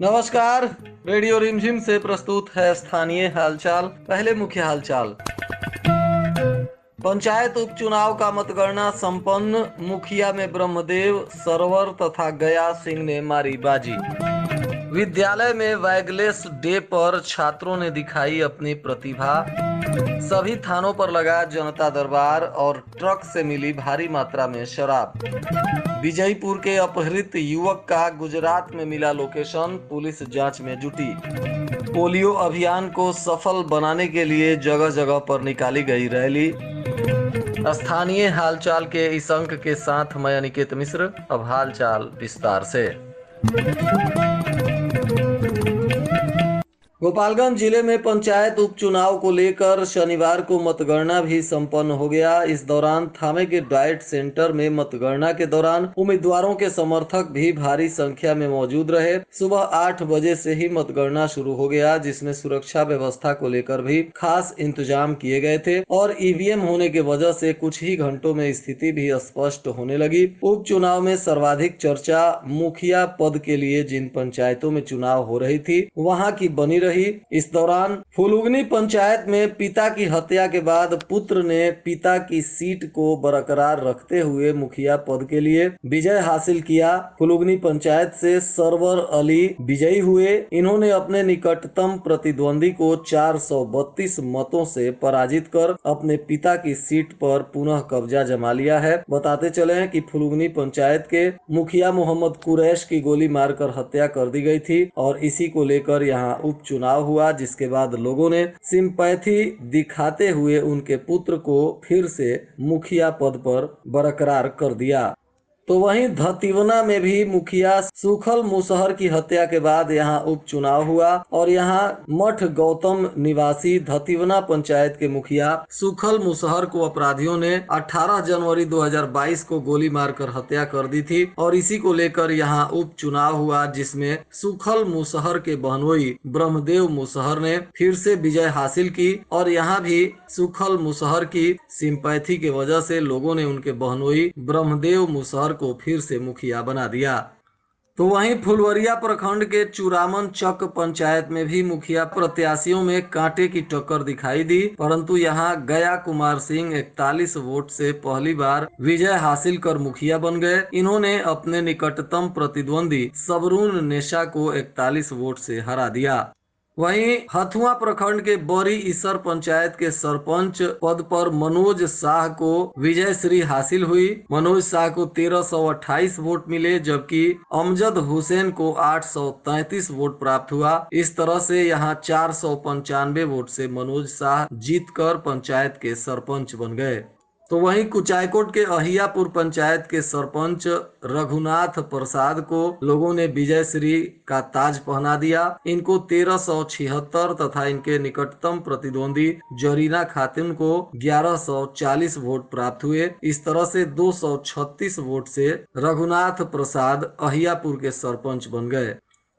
नमस्कार। रेडियो रिमझिम से प्रस्तुत है स्थानीय हालचाल। पहले मुख्य हालचाल। पंचायत उपचुनाव का मतगणना संपन्न। मुखिया में ब्रह्मदेव सरवर तथा गया सिंह ने मारी बाजी। विद्यालय में वैगलेस डे पर छात्रों ने दिखाई अपनी प्रतिभा। सभी थानों पर लगा जनता दरबार और ट्रक से मिली भारी मात्रा में शराब। विजयपुर के अपहृत युवक का गुजरात में मिला लोकेशन, पुलिस जांच में जुटी। पोलियो अभियान को सफल बनाने के लिए जगह जगह पर निकाली गई रैली। स्थानीय हालचाल के इस अंक के साथ मैं अनिकेत मिश्र। अब हालचाल विस्तार से। गोपालगंज जिले में पंचायत उपचुनाव को लेकर शनिवार को मतगणना भी संपन्न हो गया। इस दौरान थामे के डाइट सेंटर में मतगणना के दौरान उम्मीदवारों के समर्थक भी भारी संख्या में मौजूद रहे। सुबह 8 बजे से ही मतगणना शुरू हो गया, जिसमें सुरक्षा व्यवस्था को लेकर भी खास इंतजाम किए गए थे और ईवीएम होने की वजह से कुछ ही घंटों में स्थिति भी स्पष्ट होने लगी। उपचुनाव में सर्वाधिक चर्चा मुखिया पद के लिए जिन पंचायतों में चुनाव हो रही थी वहां की बनी रही। इस दौरान फुलुगनी पंचायत में पिता की हत्या के बाद पुत्र ने पिता की सीट को बरकरार रखते हुए मुखिया पद के लिए विजय हासिल किया। फुलुगनी पंचायत से सरवर अली विजयी हुए। इन्होंने अपने निकटतम प्रतिद्वंदी को 432 मतों से पराजित कर अपने पिता की सीट पर पुनः कब्जा जमा लिया है। बताते चले कि फुलुगनी पंचायत के मुखिया मोहम्मद कुरैश की गोली मारकर हत्या कर दी गई थी और इसी को लेकर यहाँ उपचुनाव हुआ, जिसके बाद लोगों ने सिंपैथी दिखाते हुए उनके पुत्र को फिर से मुखिया पद पर बरकरार कर दिया। तो वहीं धतिवना में भी मुखिया सुखल मुसहर की हत्या के बाद यहां उपचुनाव हुआ और यहां मठ गौतम निवासी धतिवना पंचायत के मुखिया सुखल मुसहर को अपराधियों ने 18 जनवरी 2022 को गोली मारकर हत्या कर दी थी और इसी को लेकर यहां उपचुनाव हुआ, जिसमें सुखल मुसहर के बहनोई ब्रह्मदेव मुसहर ने फिर से विजय हासिल की और यहां भी सुखल मुसहर की सिंपैथी के वजह से लोगों ने उनके बहनोई ब्रह्मदेव मुसहर को फिर से मुखिया बना दिया। तो वहीं फुलवरिया प्रखंड के चुरामन चक पंचायत में भी मुखिया प्रत्याशियों में कांटे की टक्कर दिखाई दी, परंतु यहां गया कुमार सिंह 41 वोट से पहली बार विजय हासिल कर मुखिया बन गए। इन्होंने अपने निकटतम प्रतिद्वंदी सबरून नेशा को 41 वोट से हरा दिया। वहीं हथुआ प्रखंड के बड़ी ईसर पंचायत के सरपंच पद पर मनोज शाह को विजय श्री हासिल हुई। मनोज शाह को 1328 वोट मिले, जबकि अमजद हुसैन को 833 वोट प्राप्त हुआ। इस तरह से यहां 495 वोट से मनोज शाह जीतकर पंचायत के सरपंच बन गए। तो वहीं कुचायकोट के अहियापुर पंचायत के सरपंच रघुनाथ प्रसाद को लोगों ने विजय श्री का ताज पहना दिया। इनको 1376 तथा इनके निकटतम प्रतिद्वंदी जरीना खातून को 1140 वोट प्राप्त हुए। इस तरह से 236 वोट से रघुनाथ प्रसाद अहियापुर के सरपंच बन गए।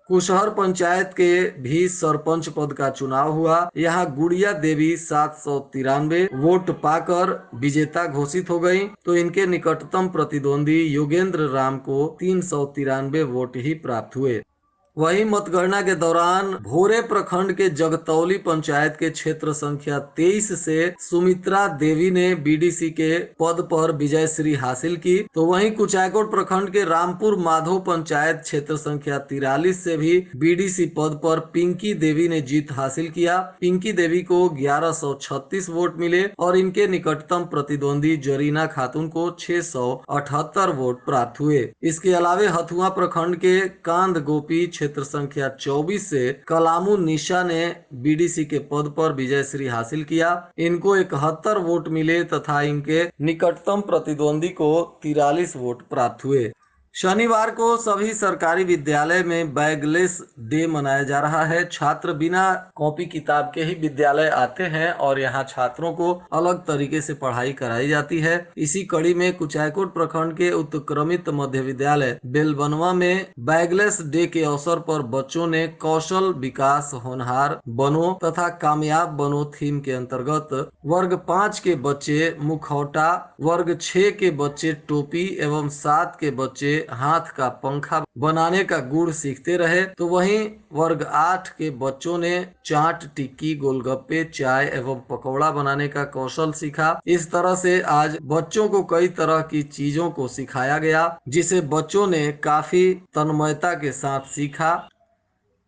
कुशहर पंचायत के भी सरपंच पद का चुनाव हुआ। यहाँ गुड़िया देवी 793 वोट पाकर विजेता घोषित हो गई, तो इनके निकटतम प्रतिद्वंदी योगेंद्र राम को 393 वोट ही प्राप्त हुए। वहीं मतगणना के दौरान भोरे प्रखंड के जगतौली पंचायत के क्षेत्र संख्या 23 से सुमित्रा देवी ने बीडीसी के पद पर विजय श्री हासिल की। तो वहीं कुचायकोट प्रखंड के रामपुर माधो पंचायत क्षेत्र संख्या 43 से भी बीडीसी पद पर पिंकी देवी ने जीत हासिल किया। पिंकी देवी को 1136 वोट मिले और इनके निकटतम प्रतिद्वंदी जरीना खातून को 678 वोट प्राप्त हुए। इसके अलावे हथुआ प्रखंड के कांद गोपी क्षेत्र संख्या 24 से कलामू निशा ने बीडीसी के पद पर विजय श्री हासिल किया। इनको 71 वोट मिले तथा इनके निकटतम प्रतिद्वंदी को 43 वोट प्राप्त हुए। शनिवार को सभी सरकारी विद्यालय में बैगलेस डे मनाया जा रहा है। छात्र बिना कॉपी किताब के ही विद्यालय आते हैं और यहाँ छात्रों को अलग तरीके से पढ़ाई कराई जाती है। इसी कड़ी में कुचायकोट प्रखंड के उत्क्रमित मध्य विद्यालय बेलबनवा में बैगलेस डे के अवसर पर बच्चों ने कौशल विकास होनहार बनो तथा कामयाब बनो थीम के अंतर्गत वर्ग 5 के बच्चे मुखौटा, वर्ग 6 के बच्चे टोपी एवं 7 के बच्चे हाथ का पंखा बनाने का गुण सीखते रहे, तो वहीं वर्ग 8 के बच्चों ने चाट, टिक्की, गोलगप्पे, चाय एवं पकौड़ा बनाने का कौशल सीखा। इस तरह से आज बच्चों को कई तरह की चीजों को सिखाया गया, जिसे बच्चों ने काफी तन्मयता के साथ सीखा।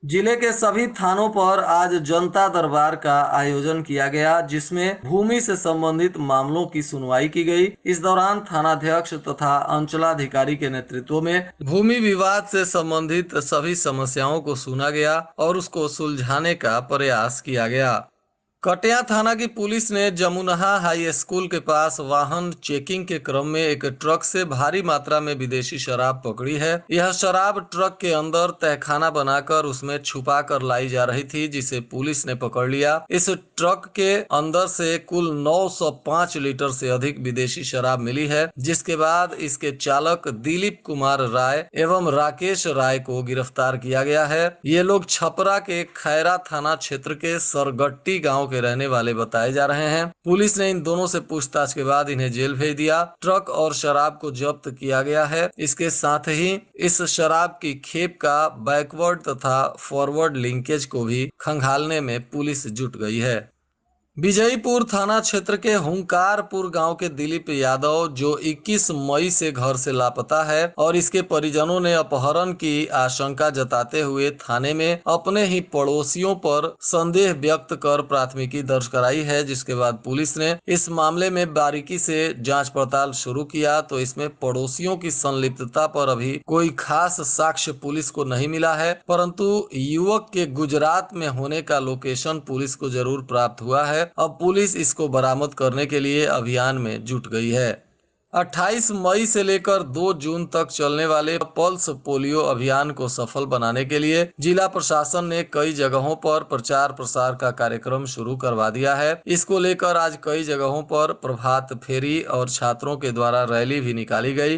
जिले के सभी थानों पर आज जनता दरबार का आयोजन किया गया, जिसमें भूमि से संबंधित मामलों की सुनवाई की गई। इस दौरान थानाध्यक्ष तथा अंचलाधिकारी के नेतृत्व में भूमि विवाद से संबंधित सभी समस्याओं को सुना गया और उसको सुलझाने का प्रयास किया गया। कटिया थाना की पुलिस ने जमुनहा हाई स्कूल के पास वाहन चेकिंग के क्रम में एक ट्रक से भारी मात्रा में विदेशी शराब पकड़ी है। यह शराब ट्रक के अंदर तहखाना बनाकर उसमें छुपा कर लाई जा रही थी, जिसे पुलिस ने पकड़ लिया। इस ट्रक के अंदर से कुल 905 लीटर से अधिक विदेशी शराब मिली है, जिसके बाद इसके चालक दिलीप कुमार राय एवं राकेश राय को गिरफ्तार किया गया है। ये लोग छपरा के खैरा थाना क्षेत्र के सरगट्टी गांव के रहने वाले बताए जा रहे हैं। पुलिस ने इन दोनों से पूछताछ के बाद इन्हें जेल भेज दिया। ट्रक और शराब को जब्त किया गया है। इसके साथ ही इस शराब की खेप का बैकवर्ड तथा फॉरवर्ड लिंकेज को भी खंगालने में पुलिस जुट गई है। विजयपुर थाना क्षेत्र के हुंकारपुर गांव के दिलीप यादव, जो 21 मई से घर से लापता है और इसके परिजनों ने अपहरण की आशंका जताते हुए थाने में अपने ही पड़ोसियों पर संदेह व्यक्त कर प्राथमिकी दर्ज कराई है, जिसके बाद पुलिस ने इस मामले में बारीकी से जांच पड़ताल शुरू किया, तो इसमें पड़ोसियों की संलिप्तता पर अभी कोई खास साक्ष्य पुलिस को नहीं मिला है, परंतु युवक के गुजरात में होने का लोकेशन पुलिस को जरूर प्राप्त हुआ है। अब पुलिस इसको बरामद करने के लिए अभियान में जुट गई है। 28 मई से लेकर 2 जून तक चलने वाले पल्स पोलियो अभियान को सफल बनाने के लिए जिला प्रशासन ने कई जगहों पर प्रचार प्रसार का कार्यक्रम शुरू करवा दिया है। इसको लेकर आज कई जगहों पर प्रभात फेरी और छात्रों के द्वारा रैली भी निकाली गई,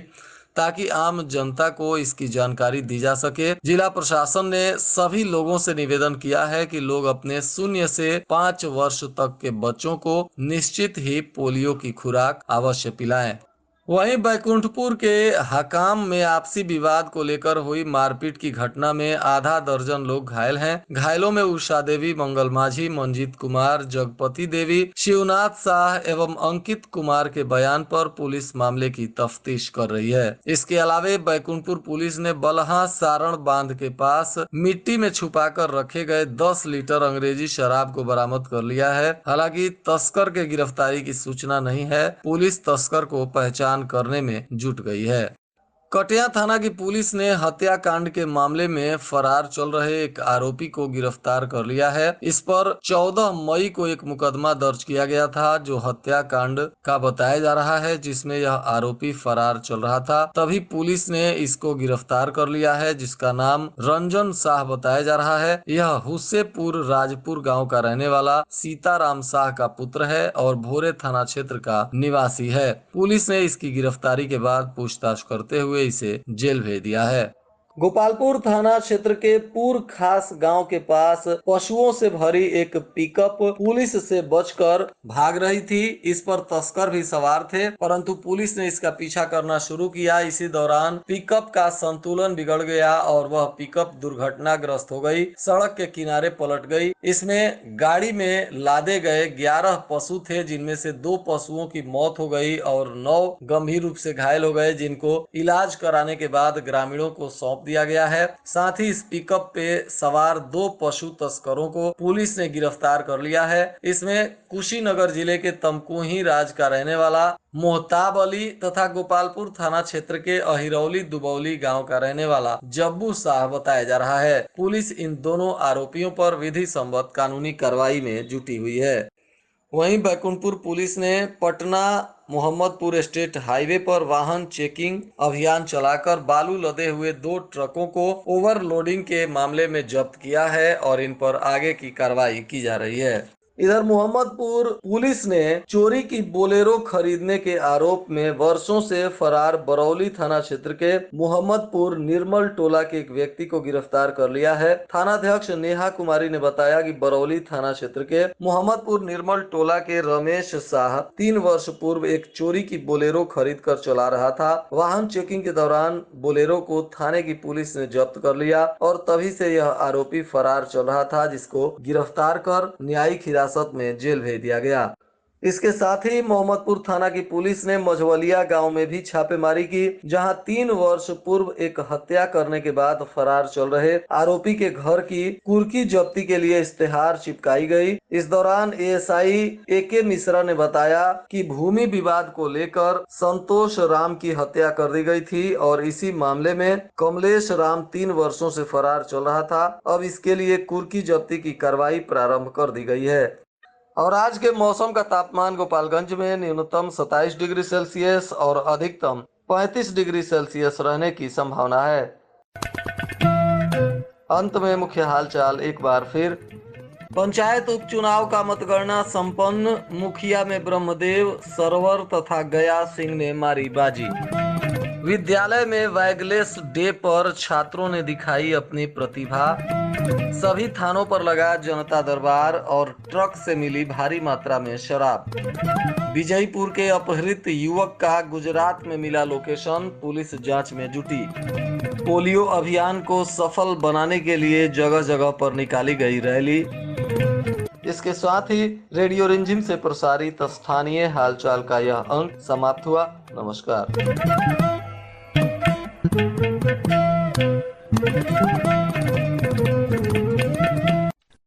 ताकि आम जनता को इसकी जानकारी दी जा सके। जिला प्रशासन ने सभी लोगों से निवेदन किया है कि लोग अपने 0 से 5 वर्ष तक के बच्चों को निश्चित ही पोलियो की खुराक अवश्य पिलाएं। वहीं बैकुंठपुर के हकाम में आपसी विवाद को लेकर हुई मारपीट की घटना में आधा दर्जन लोग घायल हैं। घायलों में उषा देवी, मंगल माझी, मंजीत कुमार, जगपति देवी, शिवनाथ शाह एवं अंकित कुमार के बयान पर पुलिस मामले की तफ्तीश कर रही है। इसके अलावे बैकुंठपुर पुलिस ने बलहा सारण बांध के पास मिट्टी में छुपाकर रखे गए 10 लीटर अंग्रेजी शराब को बरामद कर लिया है। हालांकि तस्कर के गिरफ्तारी की सूचना नहीं है। पुलिस तस्कर को पहचान करने में जुट गई है। कटिया थाना की पुलिस ने हत्याकांड के मामले में फरार चल रहे एक आरोपी को गिरफ्तार कर लिया है। इस पर 14 मई को एक मुकदमा दर्ज किया गया था, जो हत्याकांड का बताया जा रहा है, जिसमें यह आरोपी फरार चल रहा था। तभी पुलिस ने इसको गिरफ्तार कर लिया है, जिसका नाम रंजन शाह बताया जा रहा है। यह हुस्सेपुर राजपुर गाँव का रहने वाला सीताराम शाह का पुत्र है और भोरे थाना क्षेत्र का निवासी है। पुलिस ने इसकी गिरफ्तारी के बाद पूछताछ करते हुए इसे जेल भेज दिया है। गोपालपुर थाना क्षेत्र के पूर खास गांव के पास पशुओं से भरी एक पिकअप पुलिस से बचकर भाग रही थी। इस पर तस्कर भी सवार थे, परंतु पुलिस ने इसका पीछा करना शुरू किया। इसी दौरान पिकअप का संतुलन बिगड़ गया और वह पिकअप दुर्घटनाग्रस्त हो गई, सड़क के किनारे पलट गई। इसमें गाड़ी में लादे गए 11 पशु थे, जिनमें से 2 पशुओं की मौत हो गई और 9 गंभीर रूप से घायल हो गए, जिनको इलाज कराने के बाद ग्रामीणों को सौंप दिया गया है। साथ ही इस पिकअप पे सवार 2 पशु तस्करों को पुलिस ने गिरफ्तार कर लिया है। इसमें कुशीनगर जिले के तमकुही राज का रहने वाला मोहताब अली तथा गोपालपुर थाना क्षेत्र के अहिरौली दुबौली गांव का रहने वाला जब्बू शाह बताया जा रहा है। पुलिस इन दोनों आरोपियों पर विधि संबद्ध कानूनी कार्रवाई में जुटी हुई है। वहीं बैकुंठपुर पुलिस ने पटना मोहम्मदपुर स्टेट हाईवे पर वाहन चेकिंग अभियान चलाकर बालू लदे हुए 2 ट्रकों को ओवरलोडिंग के मामले में जब्त किया है और इन पर आगे की कार्रवाई की जा रही है। इधर मोहम्मदपुर पुलिस ने चोरी की बोलेरो खरीदने के आरोप में वर्षों से फरार बरौली थाना क्षेत्र के मोहम्मदपुर निर्मल टोला के एक व्यक्ति को गिरफ्तार कर लिया है। थानाध्यक्ष नेहा कुमारी ने बताया कि बरौली थाना क्षेत्र के मोहम्मदपुर निर्मल टोला के रमेश शाह 3 वर्ष पूर्व एक चोरी की बोलेरो खरीद कर चला रहा था। वाहन चेकिंग के दौरान बोलेरो को थाने की पुलिस ने जब्त कर लिया और तभी से यह आरोपी फरार चल रहा था, जिसको गिरफ्तार कर न्यायिक हिरासत में जेल भेज दिया गया। इसके साथ ही मोहम्मदपुर थाना की पुलिस ने मझवलिया गांव में भी छापेमारी की, जहां 3 वर्ष पूर्व एक हत्या करने के बाद फरार चल रहे आरोपी के घर की कुर्की जब्ती के लिए इश्तेहार चिपकाई गई। इस दौरान एएसआई एके मिश्रा ने बताया कि भूमि विवाद को लेकर संतोष राम की हत्या कर दी गई थी और इसी मामले में कमलेश राम 3 वर्षों से फरार चल रहा था। अब इसके लिए कुर्की जब्ती की कार्रवाई प्रारंभ कर दी गई है। और आज के मौसम का तापमान गोपालगंज में न्यूनतम 27 डिग्री सेल्सियस और अधिकतम 35 डिग्री सेल्सियस रहने की संभावना है। अंत में मुख्य हालचाल एक बार फिर। पंचायत उपचुनाव का मतगणना संपन्न, मुखिया में ब्रह्मदेव सरवर तथा गया सिंह ने मारी बाजी। विद्यालय में वैगलेस डे पर छात्रों ने दिखाई अपनी प्रतिभा। सभी थानों पर लगा जनता दरबार और ट्रक से मिली भारी मात्रा में शराब। विजयपुर के अपहृत युवक का गुजरात में मिला लोकेशन, पुलिस जांच में जुटी। पोलियो अभियान को सफल बनाने के लिए जगह जगह पर निकाली गई रैली। इसके साथ ही रेडियो रिमझिम से प्रसारित स्थानीय हालचाल का यह अंक समाप्त हुआ। नमस्कार।